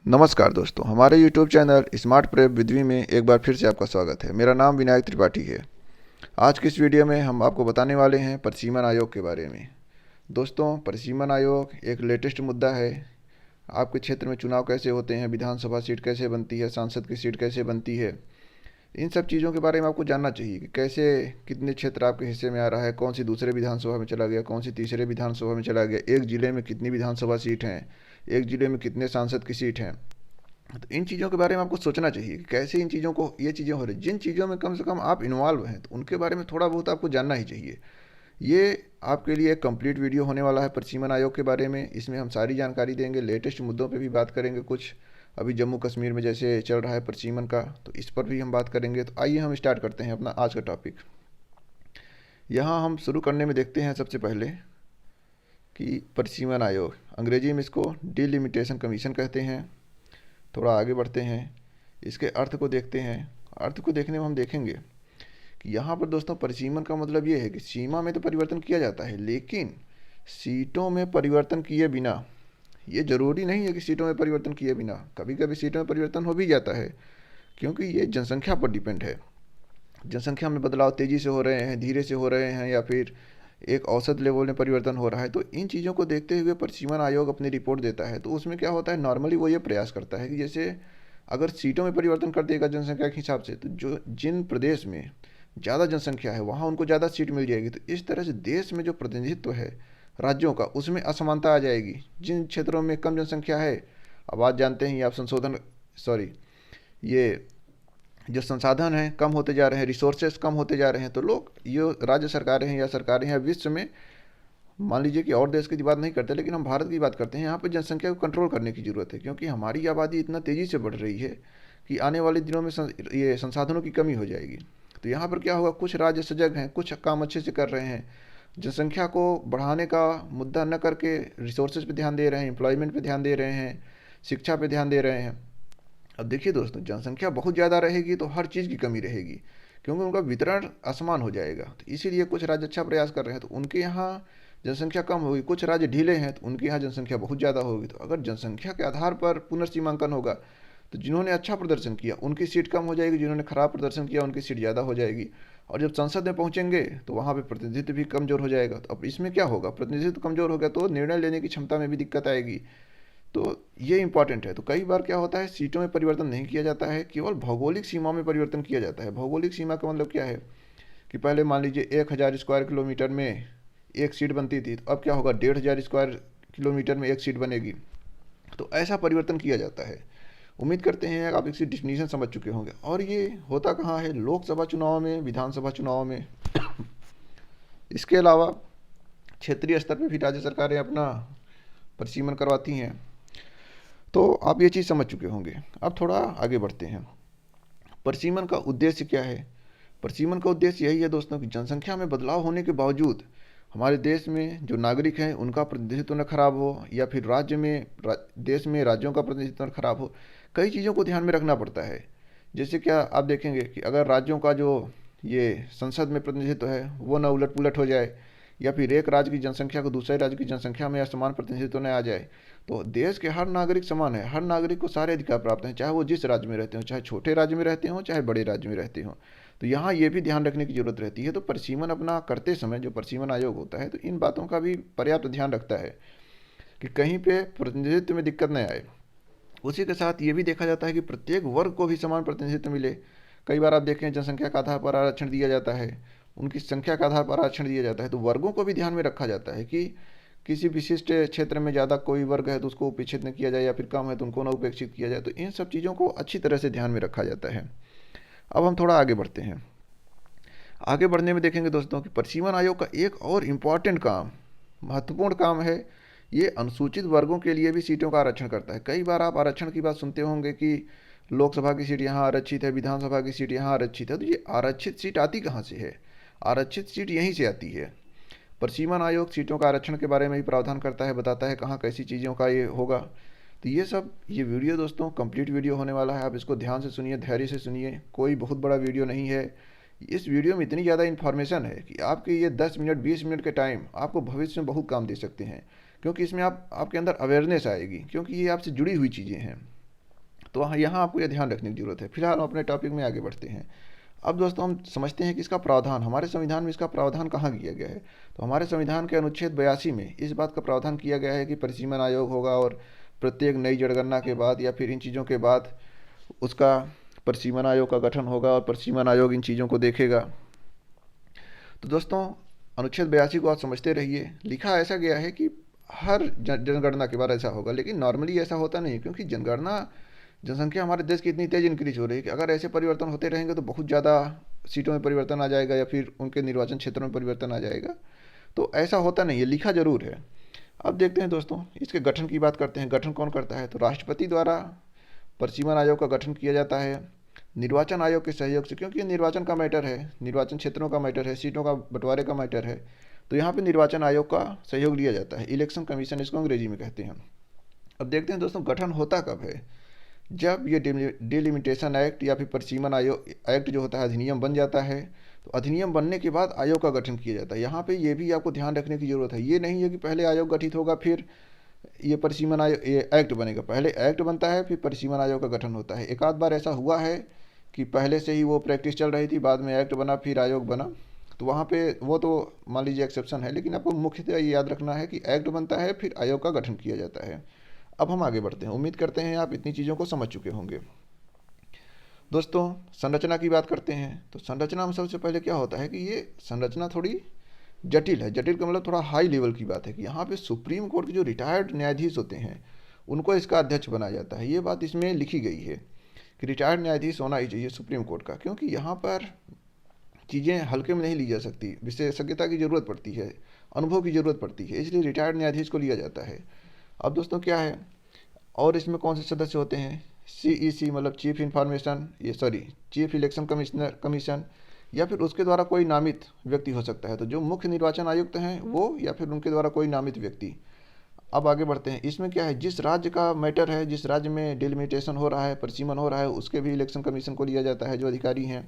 नमस्कार दोस्तों, हमारे YouTube चैनल स्मार्ट प्रेप विधि में एक बार फिर से आपका स्वागत है। मेरा नाम विनायक त्रिपाठी है। आज की इस वीडियो में हम आपको बताने वाले हैं परिसीमन आयोग के बारे में। दोस्तों, परिसीमन आयोग एक लेटेस्ट मुद्दा है। आपके क्षेत्र में चुनाव कैसे होते हैं, विधानसभा सीट कैसे बनती है, सांसद की सीट कैसे बनती है, इन सब चीज़ों के बारे में आपको जानना चाहिए कि कैसे कितने क्षेत्र आपके हिस्से में आ रहा है, कौन सी दूसरे विधानसभा में चला गया, कौन सी तीसरे विधानसभा में चला गया, एक ज़िले में कितनी विधानसभा सीट हैं, एक ज़िले में कितने सांसद की सीट हैं। तो इन चीज़ों के बारे में आपको सोचना चाहिए कि कैसे इन चीज़ों को ये चीज़ें हो रही, जिन चीज़ों में कम से कम आप इन्वॉल्व हैं तो उनके बारे में थोड़ा बहुत आपको जानना ही चाहिए। ये आपके लिए एक कंप्लीट वीडियो होने वाला है परिसीमन आयोग के बारे में। इसमें हम सारी जानकारी देंगे, लेटेस्ट मुद्दों पे भी बात करेंगे। कुछ अभी जम्मू कश्मीर में जैसे चल रहा है परिसीमन का, तो इस पर भी हम बात करेंगे। तो आइए हम स्टार्ट करते हैं अपना आज का टॉपिक। यहाँ हम शुरू करने में देखते हैं सबसे पहले कि परिसीमन आयोग, अंग्रेजी में इसको डिलिमिटेशन कमीशन कहते हैं। थोड़ा आगे बढ़ते हैं, इसके अर्थ को देखते हैं। अर्थ को देखने में हम देखेंगे कि यहाँ पर दोस्तों परिसीमन का मतलब ये है कि सीमा में तो परिवर्तन किया जाता है, लेकिन सीटों में परिवर्तन किए बिना। ये ज़रूरी नहीं है कि सीटों में परिवर्तन किए बिना, कभी कभी सीटों में परिवर्तन हो भी जाता है, क्योंकि ये जनसंख्या पर डिपेंड है। जनसंख्या में बदलाव तेज़ी से हो रहे हैं, धीरे से हो रहे हैं, या फिर एक औसत लेवल में परिवर्तन हो रहा है। तो इन चीज़ों को देखते हुए परिसीमन आयोग अपनी रिपोर्ट देता है। तो उसमें क्या होता है, नॉर्मली वो ये प्रयास करता है कि जैसे अगर सीटों में परिवर्तन कर देगा जनसंख्या के हिसाब से, तो जो जिन प्रदेश में ज़्यादा जनसंख्या है वहाँ उनको ज़्यादा सीट मिल जाएगी। तो इस तरह से देश में जो प्रतिनिधित्व है राज्यों का, उसमें असमानता आ जाएगी। जिन क्षेत्रों में कम जनसंख्या है, अब आज जानते हैं आप संशोधन, सॉरी, ये जो संसाधन हैं कम होते जा रहे हैं, रिसोर्सेस कम होते जा रहे हैं, तो लोग, ये राज्य सरकारें हैं या सरकारें हैं विश्व में, मान लीजिए कि और देश की बात नहीं करते लेकिन हम भारत की बात करते हैं, यहाँ पर जनसंख्या को कंट्रोल करने की ज़रूरत है, क्योंकि हमारी आबादी इतना तेज़ी से बढ़ रही है कि आने वाले दिनों में ये संसाधनों की कमी हो जाएगी। तो यहाँ पर क्या होगा, कुछ राज्य सजग हैं, कुछ काम अच्छे से कर रहे हैं, जनसंख्या को बढ़ाने का मुद्दा न करके रिसोर्सेज पे ध्यान दे रहे हैं, एम्प्लॉयमेंट पे ध्यान दे रहे हैं, शिक्षा पे ध्यान दे रहे हैं। अब देखिए दोस्तों, जनसंख्या बहुत ज़्यादा रहेगी तो हर चीज़ की कमी रहेगी, क्योंकि उनका वितरण असमान हो जाएगा। तो इसीलिए कुछ राज्य अच्छा प्रयास कर रहे हैं तो उनके यहाँ जनसंख्या कम होगी, कुछ राज्य ढीले हैं तो उनके यहाँ जनसंख्या बहुत ज़्यादा होगी। तो अगर जनसंख्या के आधार पर पुनर्सीमांकन होगा तो जिन्होंने अच्छा प्रदर्शन किया उनकी सीट कम हो जाएगी, जिन्होंने खराब प्रदर्शन किया उनकी सीट ज़्यादा हो जाएगी। और जब संसद में पहुंचेंगे तो वहाँ पे प्रतिनिधित्व भी कमज़ोर हो जाएगा। तो अब इसमें क्या होगा, प्रतिनिधित्व कमज़ोर हो गया तो निर्णय लेने की क्षमता में भी दिक्कत आएगी। तो ये इंपॉर्टेंट है। तो कई बार क्या होता है, सीटों में परिवर्तन नहीं किया जाता है, केवल भौगोलिक सीमा में परिवर्तन किया जाता है। भौगोलिक सीमा का मतलब क्या है कि पहले मान लीजिए 1000 स्क्वायर किलोमीटर में एक सीट बनती थी, तो अब क्या होगा, 1500 स्क्वायर किलोमीटर में एक सीट बनेगी। तो ऐसा परिवर्तन किया जाता है। उम्मीद करते हैं आप इसकी डिफिनीशन समझ चुके होंगे। और ये होता कहाँ है, लोकसभा चुनाव में, विधानसभा चुनाव में। इसके अलावा क्षेत्रीय स्तर पर भी राज्य सरकारें अपना परिसीमन करवाती हैं। तो आप ये चीज़ समझ चुके होंगे। अब थोड़ा आगे बढ़ते हैं, परिसीमन का उद्देश्य क्या है। परिसीमन का उद्देश्य यही है दोस्तों कि जनसंख्या में बदलाव होने के बावजूद हमारे देश में जो नागरिक हैं उनका प्रतिनिधित्व न खराब हो, या फिर देश में राज्यों का प्रतिनिधित्व न खराब हो। कई चीज़ों को ध्यान में रखना पड़ता है। जैसे क्या आप देखेंगे कि अगर राज्यों का जो ये संसद में प्रतिनिधित्व है वो न उलट पुलट हो जाए, या फिर एक राज्य की जनसंख्या को दूसरे राज्य की जनसंख्या में असमान प्रतिनिधित्व न आ जाए, तो देश के हर नागरिक समान है, हर नागरिक को सारे अधिकार प्राप्त हैं, चाहे वो जिस राज्य में रहते हो, चाहे छोटे राज्य में रहते हो, चाहे बड़े राज्य में रहते हो। तो यहाँ ये भी ध्यान रखने की जरूरत रहती है। तो परिसीमन अपना करते समय जो परिसीमन आयोग होता है तो इन बातों का भी पर्याप्त ध्यान रखता है कि कहीं पे प्रतिनिधित्व में दिक्कत न आए। उसी के साथ ये भी देखा जाता है कि प्रत्येक वर्ग को भी समान प्रतिनिधित्व मिले। कई बार आप देखें जनसंख्या के आधार पर आरक्षण दिया जाता है, उनकी संख्या के आधार पर आरक्षण दिया जाता है। तो वर्गों को भी ध्यान में रखा जाता है कि किसी विशिष्ट क्षेत्र में ज़्यादा कोई वर्ग है तो उसको उपेक्षित न किया जाए, या फिर कम है तो उनको न उपेक्षित किया जाए। तो इन सब चीज़ों को अच्छी तरह से ध्यान में रखा जाता है। अब हम थोड़ा आगे बढ़ते हैं। आगे बढ़ने में देखेंगे दोस्तों कि परिसीमन आयोग का एक और इम्पॉर्टेंट काम, महत्वपूर्ण काम है, ये अनुसूचित वर्गों के लिए भी सीटों का आरक्षण करता है। कई बार आप आरक्षण की बात सुनते होंगे कि लोकसभा की सीट यहाँ आरक्षित है, विधानसभा की सीट यहाँ आरक्षित है। तो ये आरक्षित सीट आती कहाँ से है, आरक्षित सीट यहीं से आती है। परिसीमन आयोग सीटों का आरक्षण के बारे में भी प्रावधान करता है, बताता है कहाँ कैसी चीज़ों का ये होगा। तो ये वीडियो दोस्तों कंप्लीट वीडियो होने वाला है। आप इसको ध्यान से सुनिए, धैर्य से सुनिए, कोई बहुत बड़ा वीडियो नहीं है। इस वीडियो में इतनी ज़्यादा इन्फॉर्मेशन है कि आपके ये 10 मिनट 20 मिनट के टाइम आपको भविष्य में बहुत काम दे सकते हैं, क्योंकि इसमें आपके अंदर अवेयरनेस आएगी, क्योंकि ये आपसे जुड़ी हुई चीज़ें हैं। तो यहाँ आपको यह ध्यान रखने की ज़रूरत है। फिलहाल हम अपने टॉपिक में आगे बढ़ते हैं। अब दोस्तों हम समझते हैं कि इसका प्रावधान हमारे संविधान में, इसका प्रावधान कहाँ किया गया है। तो हमारे संविधान के अनुच्छेद 82 में इस बात का प्रावधान किया गया है कि परिसीमन आयोग होगा और प्रत्येक नई जनगणना के बाद या फिर इन चीज़ों के बाद उसका परिसीमन आयोग का गठन होगा और परिसीमन आयोग इन चीज़ों को देखेगा। तो दोस्तों अनुच्छेद 82 को आप समझते रहिए। लिखा ऐसा गया है कि हर जनगणना के बाद ऐसा होगा, लेकिन नॉर्मली ऐसा होता नहीं है, क्योंकि जनसंख्या हमारे देश की इतनी तेज़ इंक्रीज हो रही है कि अगर ऐसे परिवर्तन होते रहेंगे तो बहुत ज़्यादा सीटों में परिवर्तन आ जाएगा या फिर उनके निर्वाचन क्षेत्रों में परिवर्तन आ जाएगा। तो ऐसा होता नहीं है, लिखा जरूर है। अब देखते हैं दोस्तों, इसके गठन की बात करते हैं। गठन कौन करता है? तो राष्ट्रपति द्वारा परिसीमन आयोग का गठन किया जाता है निर्वाचन आयोग के सहयोग से, क्योंकि ये निर्वाचन का मैटर है, निर्वाचन क्षेत्रों का मैटर है, सीटों का बंटवारे का मैटर है। तो यहाँ पे निर्वाचन आयोग का सहयोग लिया जाता है, इलेक्शन कमीशन इसको अंग्रेजी में कहते हैं। अब देखते हैं दोस्तों, गठन होता कब है? जब ये डिलिमिटेशन एक्ट या फिर परिसीमन आयोग एक्ट जो होता है अधिनियम बन जाता है। तो अधिनियम बनने के बाद आयोग का गठन किया जाता है। यहाँ पे ये भी आपको ध्यान रखने की ज़रूरत है। ये नहीं है कि पहले आयोग गठित होगा फिर ये परिसीमन आयोग, ये एक्ट बनेगा। पहले एक्ट बनता है फिर परिसीमन आयोग का गठन होता है। एक आध बार ऐसा हुआ है कि पहले से ही वो प्रैक्टिस चल रही थी, बाद में एक्ट बना फिर आयोग बना। तो वहाँ पे वो तो मान लीजिए एक्सेप्शन है, लेकिन आपको मुख्यतः ये याद रखना है कि एक्ट बनता है फिर आयोग का गठन किया जाता है। अब हम आगे बढ़ते हैं। उम्मीद करते हैं आप इतनी चीज़ों को समझ चुके होंगे। दोस्तों संरचना की बात करते हैं। तो संरचना में सबसे पहले क्या होता है कि ये संरचना थोड़ी जटिल है। जटिल का मतलब थोड़ा हाई लेवल की बात है कि यहाँ पे सुप्रीम कोर्ट के जो रिटायर्ड न्यायाधीश होते हैं उनको इसका अध्यक्ष बनाया जाता है। ये बात इसमें लिखी गई है कि रिटायर्ड न्यायाधीश होना ही चाहिए सुप्रीम कोर्ट का, क्योंकि यहाँ पर चीज़ें हल्के में नहीं ली जा सकती, विशेषज्ञता की ज़रूरत पड़ती है, अनुभव की ज़रूरत पड़ती है, इसलिए रिटायर्ड न्यायाधीश को लिया जाता है। अब दोस्तों क्या है, और इसमें कौन से सदस्य होते हैं? CEC मतलब चीफ इलेक्शन कमीशन या फिर उसके द्वारा कोई नामित व्यक्ति हो सकता है। तो जो मुख्य निर्वाचन आयुक्त हैं वो या फिर उनके द्वारा कोई नामित व्यक्ति। अब आगे बढ़ते हैं। इसमें क्या है, जिस राज्य का मैटर है, जिस राज्य में डिलिमिटेशन हो रहा है, परिसीमन हो रहा है, उसके भी इलेक्शन कमीशन को लिया जाता है जो अधिकारी हैं।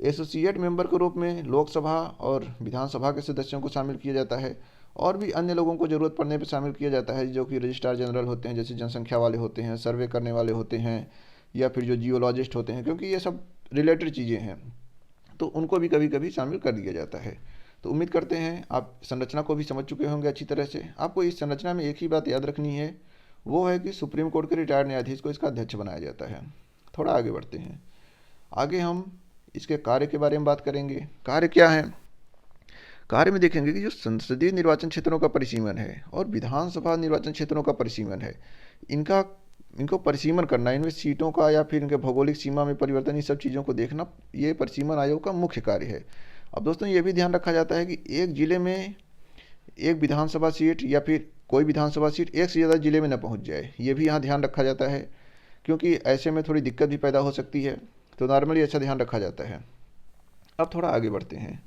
एसोसिएट मेंबर के रूप में लोकसभा और विधानसभा के सदस्यों को शामिल किया जाता है, और भी अन्य लोगों को ज़रूरत पड़ने पर शामिल किया जाता है, जो कि रजिस्ट्रार जनरल होते हैं, जैसे जनसंख्या वाले होते हैं, सर्वे करने वाले होते हैं, या फिर जो जियोलॉजिस्ट होते हैं, क्योंकि ये सब रिलेटेड चीज़ें हैं, तो उनको भी कभी कभी शामिल कर दिया जाता है। तो उम्मीद करते हैं आप संरचना को भी समझ चुके होंगे अच्छी तरह से। आपको इस संरचना में एक ही बात याद रखनी है, वो है कि सुप्रीम कोर्ट के रिटायर्ड न्यायाधीश को इसका अध्यक्ष बनाया जाता है। थोड़ा आगे बढ़ते हैं। आगे हम इसके कार्य के बारे में बात करेंगे। कार्य क्या है? कार्य में देखेंगे कि जो संसदीय निर्वाचन क्षेत्रों का परिसीमन है और विधानसभा निर्वाचन क्षेत्रों का परिसीमन है, इनको परिसीमन करना, इनमें सीटों का या फिर इनके भौगोलिक सीमा में परिवर्तन, ये सब चीज़ों को देखना, ये परिसीमन आयोग का मुख्य कार्य है। अब दोस्तों ये भी ध्यान रखा जाता है कि एक जिले में एक विधानसभा सीट या फिर कोई विधानसभा सीट एक से ज़्यादा जिले में न पहुंच जाए, ये भी यहाँ ध्यान रखा जाता है, क्योंकि ऐसे में थोड़ी दिक्कत भी पैदा हो सकती है। तो नॉर्मली ऐसा ध्यान रखा जाता है। अब थोड़ा आगे बढ़ते हैं।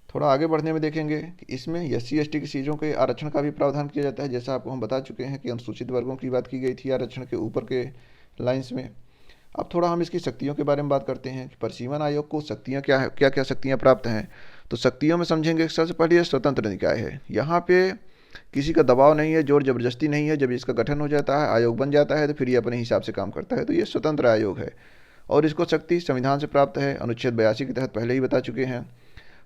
थोड़ा आगे बढ़ने में देखेंगे कि इसमें SC/ST की सीटों के आरक्षण का भी प्रावधान किया जाता है। जैसा आपको हम बता चुके हैं कि अनुसूचित वर्गों की बात की गई थी आरक्षण के ऊपर के लाइंस में। अब थोड़ा हम इसकी शक्तियों के बारे में बात करते हैं कि परिसीमन आयोग को शक्तियाँ क्या है, क्या क्या शक्तियाँ प्राप्त हैं। तो शक्तियों में समझेंगे, सबसे पहले ये स्वतंत्र निकाय है। यहाँ पे किसी का दबाव नहीं है, जोर जबरदस्ती नहीं है। जब इसका गठन हो जाता है, आयोग बन जाता है, तो फिर ये अपने हिसाब से काम करता है। तो ये स्वतंत्र आयोग है और इसको शक्ति संविधान से प्राप्त है, अनुच्छेद 82 के तहत पहले ही बता चुके हैं।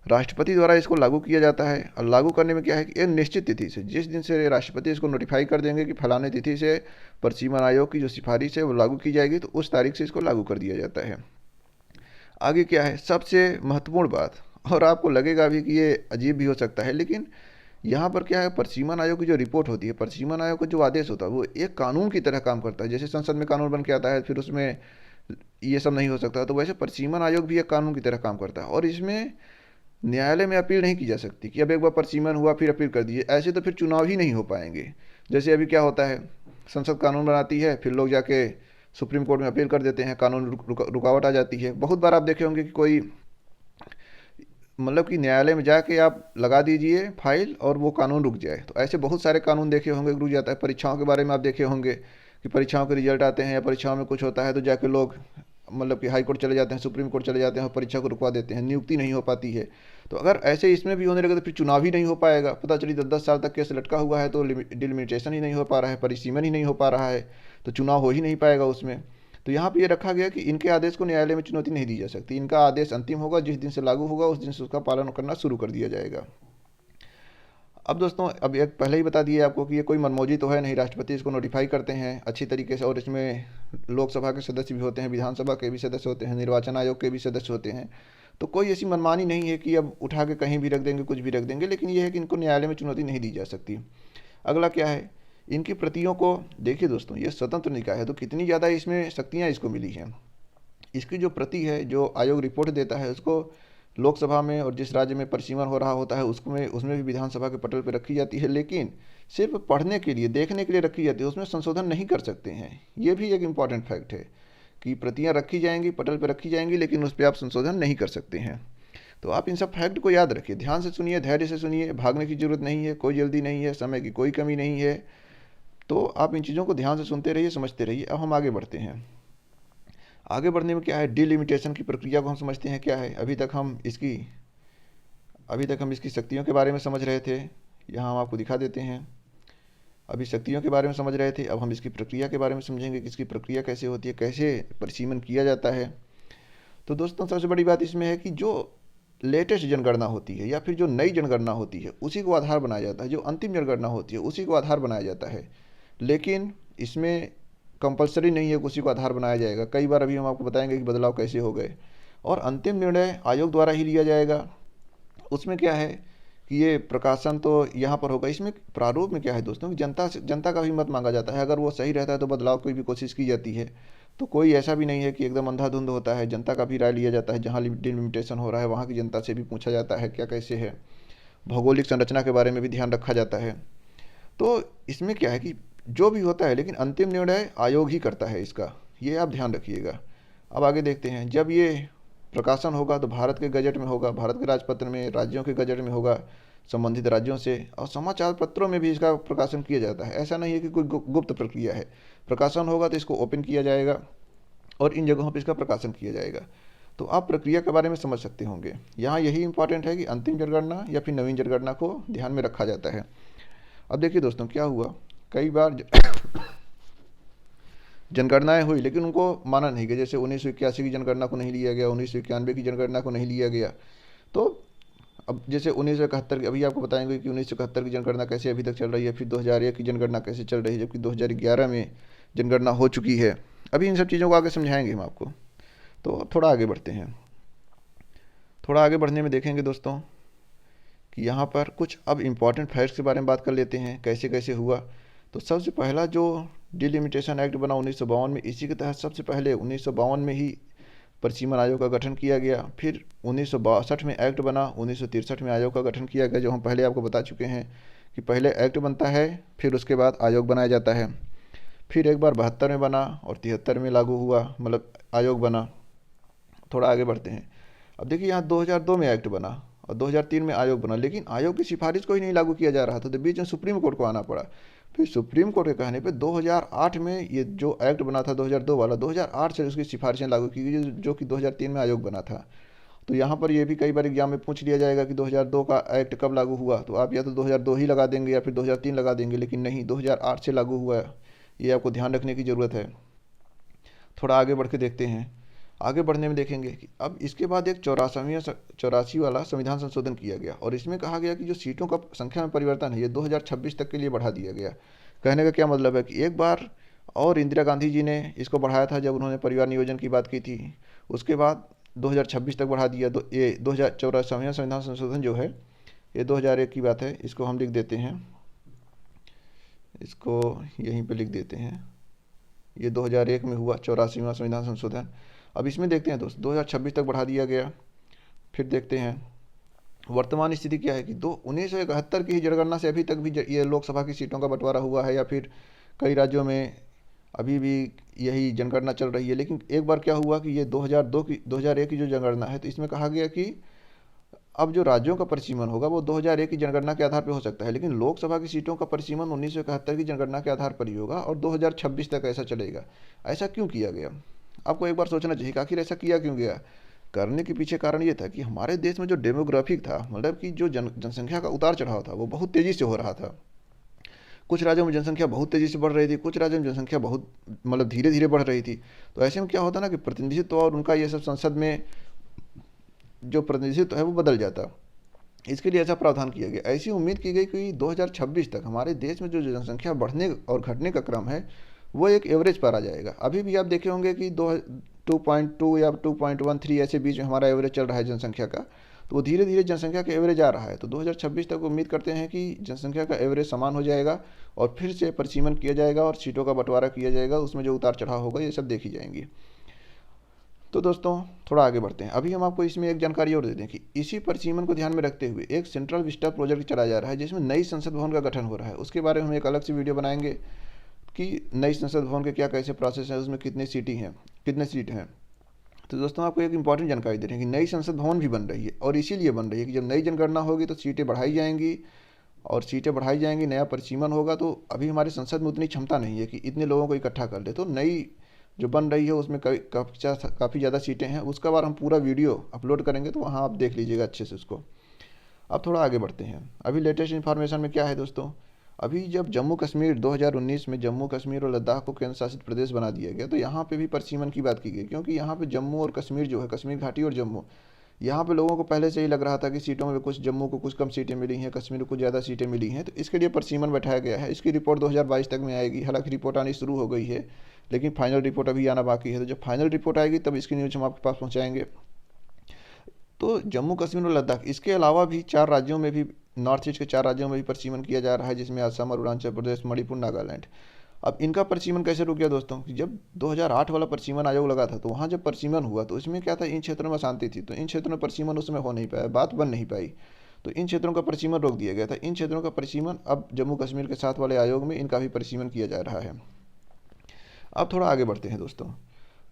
राष्ट्रपति द्वारा इसको लागू किया जाता है, और लागू करने में क्या है कि एक निश्चित तिथि से, जिस दिन से राष्ट्रपति इसको नोटिफाई कर देंगे कि फलाने तिथि से परिसीमन आयोग की जो सिफारिश है वो लागू की जाएगी, तो उस तारीख से इसको लागू कर दिया जाता है। आगे क्या है, सबसे महत्वपूर्ण बात, और आपको लगेगा भी कि ये अजीब भी हो सकता है, लेकिन यहाँ पर क्या है, परिसीमन आयोग की जो रिपोर्ट होती है, परिसीमन आयोग का जो आदेश होता है, वो एक कानून की तरह काम करता है। जैसे संसद में कानून बन के आता है, फिर उसमें ये सब नहीं हो सकता, तो वैसे परिसीमन आयोग भी एक कानून की तरह काम करता है। और इसमें न्यायालय में अपील नहीं की जा सकती कि अब एक बार परिसीमन हुआ फिर अपील कर दीजिए, ऐसे तो फिर चुनाव ही नहीं हो पाएंगे। जैसे अभी क्या होता है, संसद कानून बनाती है, फिर लोग जाके सुप्रीम कोर्ट में अपील कर देते हैं, कानून रुकावट आ जाती है। बहुत बार आप देखे होंगे कि कोई मतलब कि न्यायालय में जाके आप लगा दीजिए फाइल और वो कानून रुक जाए। तो ऐसे बहुत सारे कानून देखे होंगे रुक जाता है। परीक्षाओं के बारे में आप देखे होंगे कि परीक्षाओं के रिजल्ट आते हैं या परीक्षाओं में कुछ होता है, तो जाके लोग मतलब कि हाई कोर्ट चले जाते हैं, सुप्रीम कोर्ट चले जाते हैं और परीक्षा को रुकवा देते हैं, नियुक्ति नहीं हो पाती है। तो अगर ऐसे इसमें भी होने लगे तो फिर चुनाव ही नहीं हो पाएगा। पता चली 10-10 साल तक केस लटका हुआ है, तो डिलिमिटेशन ही नहीं हो पा रहा है, परिसीमन ही नहीं हो पा रहा है। तो चुनाव हो ही नहीं पाएगा उसमें। तो यहाँ पे ये रखा गया कि इनके आदेश को न्यायालय में चुनौती नहीं दी जा सकती, इनका आदेश अंतिम होगा, जिस दिन से लागू होगा उस दिन से उसका पालन करना शुरू कर दिया जाएगा। अब दोस्तों, अब एक पहले ही बता दिए आपको कि ये कोई मनमौजी तो है नहीं, राष्ट्रपति इसको नोटिफाई करते हैं अच्छी तरीके से, और इसमें लोकसभा के सदस्य भी होते हैं, विधानसभा के भी सदस्य होते हैं, निर्वाचन आयोग के भी सदस्य होते हैं। तो कोई ऐसी मनमानी नहीं है कि अब उठा के कहीं भी रख देंगे, कुछ भी रख देंगे, लेकिन ये है कि इनको न्यायालय में चुनौती नहीं दी जा सकती। अगला क्या है, इनकी प्रतियों को देखिए दोस्तों, ये स्वतंत्र निकाय है तो कितनी ज़्यादा इसमें शक्तियाँ इसको मिली हैं। इसकी जो प्रति है, जो आयोग रिपोर्ट देता है, उसको लोकसभा में और जिस राज्य में परिसीमन हो रहा होता है उसमें भी विधानसभा के पटल पर रखी जाती है, लेकिन सिर्फ पढ़ने के लिए, देखने के लिए रखी जाती है, उसमें संशोधन नहीं कर सकते हैं। ये भी एक इम्पॉर्टेंट फैक्ट है कि प्रतियां रखी जाएंगी, पटल पर रखी जाएंगी, लेकिन उस पर आप संशोधन नहीं कर सकते हैं। तो आप इन सब फैक्ट को याद रखिए, ध्यान से सुनिए, धैर्य से सुनिए, भागने की जरूरत नहीं है, कोई जल्दी नहीं है, समय की कोई कमी नहीं है। तो आप इन चीज़ों को ध्यान से सुनते रहिए, समझते रहिए। अब हम आगे बढ़ते हैं। आगे बढ़ने में क्या है, डिलिमिटेशन की प्रक्रिया को हम समझते हैं क्या है। अभी तक हम इसकी शक्तियों के बारे में समझ रहे थे, यहाँ हम आपको दिखा देते हैं। अभी शक्तियों के बारे में समझ रहे थे, अब हम इसकी प्रक्रिया के बारे में समझेंगे कि इसकी प्रक्रिया कैसे होती है, कैसे परिसीमन किया जाता है। तो दोस्तों, सबसे बड़ी बात इसमें है कि जो लेटेस्ट जनगणना होती है या फिर जो नई जनगणना होती है उसी को आधार बनाया जाता है, जो अंतिम जनगणना होती है उसी को आधार बनाया जाता है। लेकिन इसमें कंपलसरी नहीं है कि उसी को आधार बनाया जाएगा। कई बार अभी हम आपको बताएंगे कि बदलाव कैसे हो गए, और अंतिम निर्णय आयोग द्वारा ही लिया जाएगा। उसमें क्या है कि ये प्रकाशन तो यहाँ पर होगा। इसमें प्रारूप में क्या है दोस्तों कि जनता का भी मत मांगा जाता है। अगर वो सही रहता है तो बदलाव की भी कोशिश की जाती है। तो कोई ऐसा भी नहीं है कि एकदम अंधाधुंध होता है, जनता का भी राय लिया जाता है। जहाँ डिलिमिटेशन हो रहा है वहाँ की जनता से भी पूछा जाता है क्या कैसे है। भौगोलिक संरचना के बारे में भी ध्यान रखा जाता है। तो इसमें क्या है कि जो भी होता है, लेकिन अंतिम निर्णय आयोग ही करता है इसका, ये आप ध्यान रखिएगा। अब आगे देखते हैं। जब ये प्रकाशन होगा तो भारत के गजट में होगा, भारत के राजपत्र में, राज्यों के गजट में होगा, संबंधित राज्यों से, और समाचार पत्रों में भी इसका प्रकाशन किया जाता है। ऐसा नहीं है कि कोई गुप्त प्रक्रिया है। प्रकाशन होगा तो इसको ओपन किया जाएगा और इन जगहों पर इसका प्रकाशन किया जाएगा। तो आप प्रक्रिया के बारे में समझ सकते होंगे। यहाँ यही इंपॉर्टेंट है कि अंतिम जनगणना या फिर नवीन जनगणना को ध्यान में रखा जाता है। अब देखिए दोस्तों, क्या हुआ, कई बार जनगणनाएं हुई लेकिन उनको माना नहीं गया। जैसे 1981 की जनगणना को नहीं लिया गया, 1991 की जनगणना को नहीं लिया गया। तो अब जैसे 1971 की, अभी आपको बताएंगे कि 1971 की जनगणना कैसे अभी तक चल रही है, फिर 2001 की जनगणना कैसे चल रही है, जबकि 2011 में जनगणना हो चुकी है। अभी इन सब चीज़ों को आगे समझाएंगे हम आपको। तो थोड़ा आगे बढ़ते हैं। थोड़ा आगे बढ़ने में देखेंगे दोस्तों कि यहाँ पर कुछ अब इम्पॉर्टेंट फैक्ट्स के बारे में बात कर लेते हैं, कैसे कैसे हुआ। तो सबसे पहला जो डिलिमिटेशन एक्ट बना 1952 में, इसी के तहत सबसे पहले 1952 में ही परिसीमन आयोग का गठन किया गया। फिर 1962 में एक्ट बना, 1963 में आयोग का गठन किया गया, जो हम पहले आपको बता चुके हैं कि पहले एक्ट बनता है फिर उसके बाद आयोग बनाया जाता है। फिर एक बार 72 में बना और 73 में लागू हुआ, मतलब आयोग बना। थोड़ा आगे बढ़ते हैं। अब देखिए यहाँ 2002 में एक्ट बना और 2003 में आयोग बना, लेकिन आयोग की सिफारिश को ही नहीं लागू किया जा रहा था। तो बीच में सुप्रीम कोर्ट को आना पड़ा। फिर सुप्रीम कोर्ट के कहने पे 2008 में ये जो एक्ट बना था 2002 वाला, 2008 से उसकी सिफारिशें लागू की गई, जो कि 2003 में आयोग बना था। तो यहाँ पर ये भी कई बार एग्जाम में पूछ लिया जाएगा कि 2002 का एक्ट कब लागू हुआ, तो आप या तो 2002 ही लगा देंगे या फिर 2003 लगा देंगे, लेकिन नहीं, 2008 से लागू हुआ। ये आपको ध्यान रखने की ज़रूरत है। थोड़ा आगे बढ़ के देखते हैं। आगे बढ़ने में देखेंगे कि अब इसके बाद एक 84 वाला संविधान संशोधन किया गया, और इसमें कहा गया कि जो सीटों का संख्या में परिवर्तन है ये 2026 तक के लिए बढ़ा दिया गया। कहने का क्या मतलब है कि एक बार और इंदिरा गांधी जी ने इसको बढ़ाया था जब उन्होंने परिवार नियोजन की बात की थी, उसके बाद 2026 तक बढ़ा दिया। तो ये 2084वां संविधान संशोधन जो है ये 2001 की बात है। इसको हम लिख देते हैं, इसको यहीं पर लिख देते हैं। ये 2001 में हुआ 84वां संविधान संशोधन। अब इसमें देखते हैं दोस्त, 2026 तक बढ़ा दिया गया। फिर देखते हैं वर्तमान स्थिति क्या है कि 1971 की ही जनगणना से अभी तक भी ये लोकसभा की सीटों का बंटवारा हुआ है, या फिर कई राज्यों में अभी भी यही जनगणना चल रही है। लेकिन एक बार क्या हुआ कि ये 2001 की जो जनगणना है, तो इसमें कहा गया कि अब जो राज्यों का परिसीमन होगा वो 2001 की जनगणना के आधार पर हो सकता है, लेकिन लोकसभा की सीटों का परिसीमन 1971 की जनगणना के आधार पर ही होगा और 2026 तक ऐसा चलेगा। ऐसा क्यों किया गया? आपको एक बार सोचना चाहिए कि आखिर ऐसा किया क्यों गया। करने के पीछे कारण ये था कि हमारे देश में जो डेमोग्राफिक था, मतलब कि जो जनसंख्या का उतार चढ़ाव था, वो बहुत तेज़ी से हो रहा था। कुछ राज्यों में जनसंख्या बहुत तेज़ी से बढ़ रही थी, कुछ राज्यों में जनसंख्या बहुत मतलब धीरे धीरे बढ़ रही थी। तो ऐसे में क्या होता ना कि प्रतिनिधित्व और उनका ये सब संसद में जो प्रतिनिधित्व है वो बदल जाता। इसके लिए ऐसा प्रावधान किया गया। ऐसी उम्मीद की गई कि 2026 तक हमारे देश में जो जनसंख्या बढ़ने और घटने का क्रम है वो एक एवरेज पर आ जाएगा। अभी भी आप देखे होंगे कि 2.2 या 2.13 ऐसे बीच में हमारा एवरेज चल रहा है जनसंख्या का। तो वो धीरे धीरे जनसंख्या का एवरेज आ रहा है। तो 2026 तक उम्मीद करते हैं कि जनसंख्या का एवरेज समान हो जाएगा और फिर से परिसीमन किया जाएगा और सीटों का बंटवारा किया जाएगा। उसमें जो उतार चढ़ाव होगा ये सब देखी जाएंगी। तो दोस्तों थोड़ा आगे बढ़ते हैं। अभी हम आपको इसमें एक जानकारी और दे दें कि इसी परिसीमन को ध्यान में रखते हुए एक सेंट्रल विस्टा प्रोजेक्ट चलाया जा रहा है जिसमें नई संसद भवन का गठन हो रहा है। उसके बारे में हम एक अलग से वीडियो बनाएंगे कि नई संसद भवन के क्या कैसे प्रोसेस है, उसमें कितनी सीट हैं। तो दोस्तों आपको एक इंपॉर्टेंट जानकारी दे रहे हैं कि नई संसद भवन भी बन रही है और इसीलिए बन रही है कि जब नई जनगणना होगी तो सीटें बढ़ाई जाएंगी और सीटें बढ़ाई जाएंगी, नया परिसीमन होगा। तो अभी हमारी संसद में उतनी क्षमता नहीं है कि इतने लोगों को इकट्ठा कर ले। तो नई जो बन रही है उसमें काफ़ी ज़्यादा सीटें हैं। उसका बार हम पूरा वीडियो अपलोड करेंगे तो वहाँ आप देख लीजिएगा अच्छे से उसको। अब थोड़ा आगे बढ़ते हैं। अभी लेटेस्ट इन्फॉर्मेशन में क्या है दोस्तों, अभी जब जम्मू कश्मीर 2019 में जम्मू कश्मीर और लद्दाख को केंद्र शासित प्रदेश बना दिया गया तो यहाँ पे भी परिसीमन की बात की गई, क्योंकि यहाँ पे जम्मू और कश्मीर जो है, कश्मीर घाटी और जम्मू, यहाँ पे लोगों को पहले से ही लग रहा था कि सीटों में कुछ जम्मू को कुछ कम सीटें मिली हैं, कश्मीर को कुछ ज़्यादा सीटें मिली हैं। तो इसके लिए परिसीमन बैठाया गया है। इसकी रिपोर्ट 2022 तक में आएगी। हालांकि रिपोर्ट आनी शुरू हो गई है लेकिन फाइनल रिपोर्ट अभी आना बाकी है। तो जब फाइनल रिपोर्ट आएगी तब इसकी न्यूज़ हम आपके पास पहुँचाएंगे। तो जम्मू कश्मीर और लद्दाख, इसके अलावा भी 4 राज्यों में भी, नॉर्थ ईस्ट के 4 राज्यों में भी परिसीमन किया जा रहा है, जिसमें असम, अरुणाचल प्रदेश, मणिपुर, नागालैंड। अब इनका परिसीमन कैसे रुक गया दोस्तों, कि जब 2008 वाला परिसीमन आयोग लगा था तो वहाँ जब परिसीमन हुआ तो इसमें क्या था, इन क्षेत्रों में अशांति थी तो इन क्षेत्रों में परिसीमन उसमें हो नहीं पाया, बात बन नहीं पाई। तो इन क्षेत्रों का परिसीमन रोक दिया गया था। इन क्षेत्रों का परिसीमन अब जम्मू कश्मीर के साथ वाले आयोग में इनका भी परिसीमन किया जा रहा है। अब थोड़ा आगे बढ़ते हैं दोस्तों।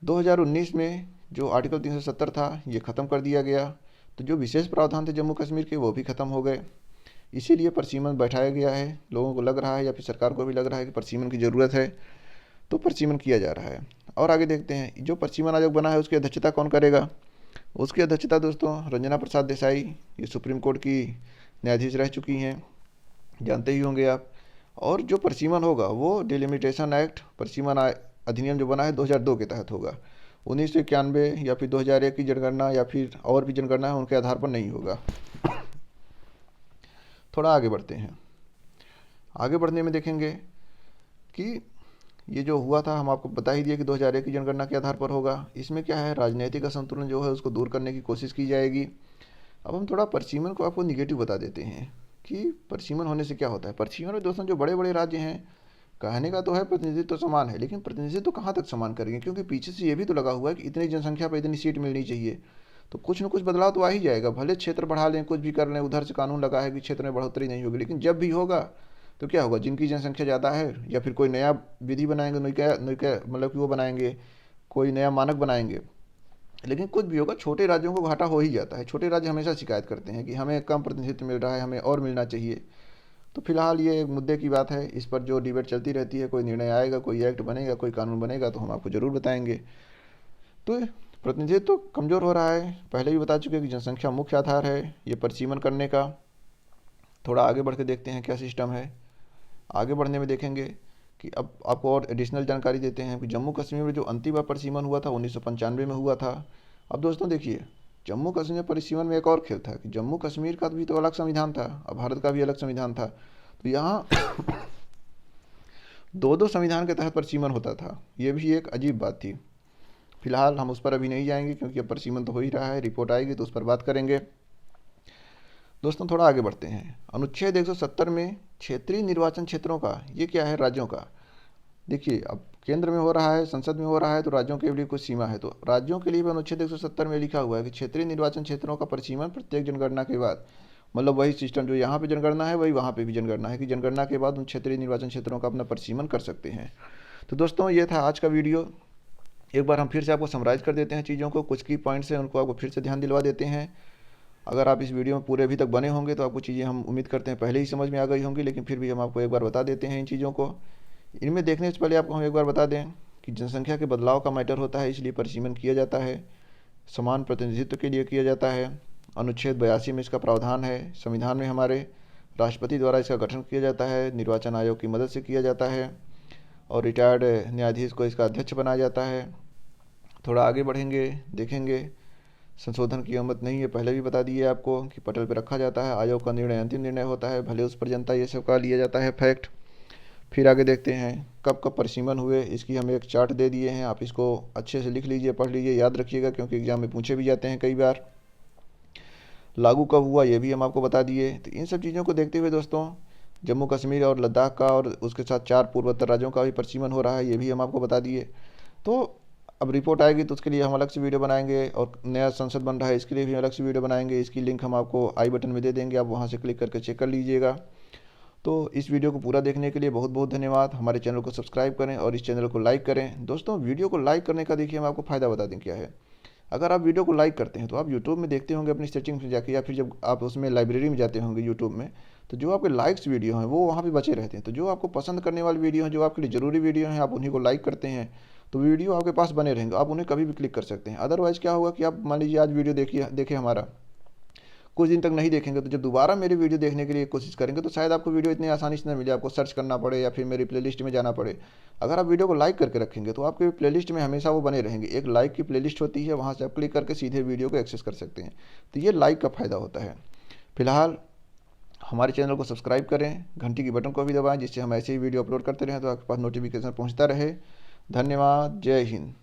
2019 में जो आर्टिकल 370 था ये ख़त्म कर दिया गया। तो जो विशेष प्रावधान थे जम्मू कश्मीर के वो भी ख़त्म हो गए। इसीलिए परिसीमन बैठाया गया है। लोगों को लग रहा है या फिर सरकार को भी लग रहा है कि परिसीमन की ज़रूरत है, तो परिसीमन किया जा रहा है। और आगे देखते हैं, जो परिसीमन आयोग बना है उसकी अध्यक्षता कौन करेगा। उसकी अध्यक्षता दोस्तों रंजना प्रसाद देसाई, ये सुप्रीम कोर्ट की न्यायाधीश रह चुकी हैं, जानते ही होंगे आप। और जो परिसीमन होगा वो डिलिमिटेशन एक्ट, परिसीमन अधिनियम जो बना है 2002 के तहत होगा। 1991 या फिर 2001 की जनगणना या फिर और भी जनगणना है उनके आधार पर नहीं होगा। थोड़ा आगे बढ़ते हैं। आगे बढ़ने में देखेंगे कि ये जो हुआ था हम आपको बता ही दिया कि 2001 की जनगणना के आधार पर होगा। इसमें क्या है, राजनीतिक असंतुलन जो है उसको दूर करने की कोशिश की जाएगी। अब हम थोड़ा परिसीमन को आपको निगेटिव बता देते हैं कि परिसीमन होने से क्या होता है। परिसीमन में दोस्तों जो बड़े बड़े राज्य हैं, कहने का तो है प्रतिनिधित्व तो समान है, लेकिन प्रतिनिधित्व कहाँ तक समान करेंगे, क्योंकि पीछे से ये भी तो लगा हुआ है कि इतनी जनसंख्या पर इतनी सीट मिलनी चाहिए। तो कुछ न कुछ बदलाव तो आ ही जाएगा, भले क्षेत्र बढ़ा लें, कुछ भी कर लें। उधर से कानून लगा है कि क्षेत्र में बढ़ोतरी नहीं होगी, लेकिन जब भी होगा तो क्या होगा, जिनकी जनसंख्या ज़्यादा है या फिर कोई नया विधि बनाएंगे, मतलब कि वो बनाएंगे, कोई नया मानक बनाएंगे। लेकिन कुछ भी होगा, छोटे राज्यों को घाटा हो ही जाता है। छोटे राज्य हमेशा शिकायत करते हैं कि हमें कम प्रतिनिधित्व मिल रहा है, हमें और मिलना चाहिए। तो फिलहाल ये एक मुद्दे की बात है, इस पर जो डिबेट चलती रहती है। कोई निर्णय आएगा, कोई एक्ट बनेगा, कोई कानून बनेगा तो हम आपको ज़रूर बताएंगे। तो प्रतिनिधित्व तो कमज़ोर हो रहा है, पहले भी बता चुके कि जनसंख्या मुख्य आधार है ये परिसीमन करने का। थोड़ा आगे बढ़ के देखते हैं क्या सिस्टम है। आगे बढ़ने में देखेंगे कि अब आपको और एडिशनल जानकारी देते हैं कि जम्मू कश्मीर में जो अंतिम बार परिसीमन हुआ था 1995 में हुआ था। अब दोस्तों देखिए, जम्मू कश्मीर परिसीमन में एक और खेल था कि जम्मू कश्मीर का भी तो अलग संविधान था और भारत का भी अलग संविधान था। तो यहाँ दो संविधान के तहत परिसीमन होता था, ये भी एक अजीब बात थी। फिलहाल हम उस पर अभी नहीं जाएंगे क्योंकि अब परिसीमन तो हो ही रहा है, रिपोर्ट आएगी तो उस पर बात करेंगे। दोस्तों थोड़ा आगे बढ़ते हैं। अनुच्छेद 170 में क्षेत्रीय निर्वाचन क्षेत्रों का, ये क्या है, राज्यों का। देखिए अब केंद्र में हो रहा है, संसद में हो रहा है, तो राज्यों के लिए कुछ सीमा है। तो राज्यों के लिए भी अनुच्छेद 170 में लिखा हुआ है कि क्षेत्रीय निर्वाचन क्षेत्रों का परिसीमन प्रत्येक जनगणना के बाद, मतलब वही सिस्टम जो यहाँ पे जनगणना है वही वहाँ पे भी जनगणना है कि जनगणना के बाद उन क्षेत्रीय निर्वाचन क्षेत्रों का अपना परिसीमन कर सकते हैं। तो दोस्तों ये था आज का वीडियो। एक बार हम फिर से आपको समराइज़ कर देते हैं चीज़ों को, कुछ की पॉइंट्स हैं उनको आपको फिर से ध्यान दिलवा देते हैं। अगर आप इस वीडियो में पूरे अभी तक बने होंगे तो आपको चीज़ें हम उम्मीद करते हैं पहले ही समझ में आ गई होंगी, लेकिन फिर भी हम आपको एक बार बता देते हैं इन चीज़ों को। इनमें देखने से पहले आपको हम एक बार बता दें कि जनसंख्या के बदलाव का मैटर होता है, इसलिए परिसीमन किया जाता है। समान प्रतिनिधित्व के लिए किया जाता है। अनुच्छेद 82 में इसका प्रावधान है। संविधान में हमारे राष्ट्रपति द्वारा इसका गठन किया जाता है, निर्वाचन आयोग की मदद से किया जाता है और रिटायर्ड न्यायाधीश को इसका अध्यक्ष बनाया जाता है। थोड़ा आगे बढ़ेंगे, देखेंगे संशोधन की अनुमति नहीं है, पहले भी बता दिए आपको कि पटल पर रखा जाता है। आयोग का निर्णय अंतिम निर्णय होता है, भले उस पर जनता ये सब का लिया जाता है फैक्ट। फिर आगे देखते हैं कब कब परिसीमन हुए, इसकी हम एक चार्ट दे दिए हैं, आप इसको अच्छे से लिख लीजिए, पढ़ लीजिए, याद रखिएगा क्योंकि एग्जाम में पूछे भी जाते हैं कई बार। लागू कब हुआ ये भी हम आपको बता दिए। तो इन सब चीज़ों को देखते हुए दोस्तों जम्मू कश्मीर और लद्दाख का और उसके साथ 4 पूर्वोत्तर राज्यों का भी परिसीमन हो रहा है, ये भी हम आपको बता दिए। तो अब रिपोर्ट आएगी तो उसके लिए हम अलग से वीडियो बनाएंगे और नया संसद बन रहा है इसके लिए भी अलग से वीडियो बनाएंगे। इसकी लिंक हम आपको आई बटन में दे देंगे, आप वहाँ से क्लिक करके चेक कर लीजिएगा। तो इस वीडियो को पूरा देखने के लिए बहुत बहुत धन्यवाद। हमारे चैनल को सब्सक्राइब करें और इस चैनल को लाइक करें। दोस्तों वीडियो को लाइक करने का देखिए हम आपको फ़ायदा बता दें क्या है। अगर आप वीडियो को लाइक करते हैं तो आप यूट्यूब में देखते होंगे अपनी सेटिंग्स में जाके, या फिर जब आप उसमें लाइब्रेरी में जाते होंगे यूट्यूब में, तो जो आपके लाइक्स वीडियो हैं वो वहाँ पे बचे रहते हैं। तो जो आपको पसंद करने वाली वीडियो हैं, जो आपके लिए ज़रूरी वीडियो हैं, आप उन्हीं को लाइक करते हैं तो वीडियो आपके पास बने रहेंगे, आप उन्हें कभी भी क्लिक कर सकते हैं। अदरवाइज़ क्या होगा कि आप मान लीजिए आज वीडियो देखे हमारा, कुछ दिन तक नहीं देखेंगे तो जब दोबारा मेरी वीडियो देखने के लिए कोशिश करेंगे तो शायद आपको वीडियो इतनी आसानी से न मिले, आपको सर्च करना पड़े या फिर मेरी प्लेलिस्ट में जाना पड़े। अगर आप वीडियो को लाइक करके रखेंगे तो आपके प्लेलिस्ट में हमेशा वो बने रहेंगे। एक लाइक की प्लेलिस्ट होती है, वहाँ से आप क्लिक करके सीधे वीडियो को एक्सेस कर सकते हैं। तो ये लाइक का फ़ायदा होता है। फिलहाल हमारे चैनल को सब्सक्राइब करें, घंटी की बटन को भी दबाएं जिससे हम ऐसे ही वीडियो अपलोड करते रहें तो आपके पास नोटिफिकेशन पहुँचता रहे। धन्यवाद। जय हिंद।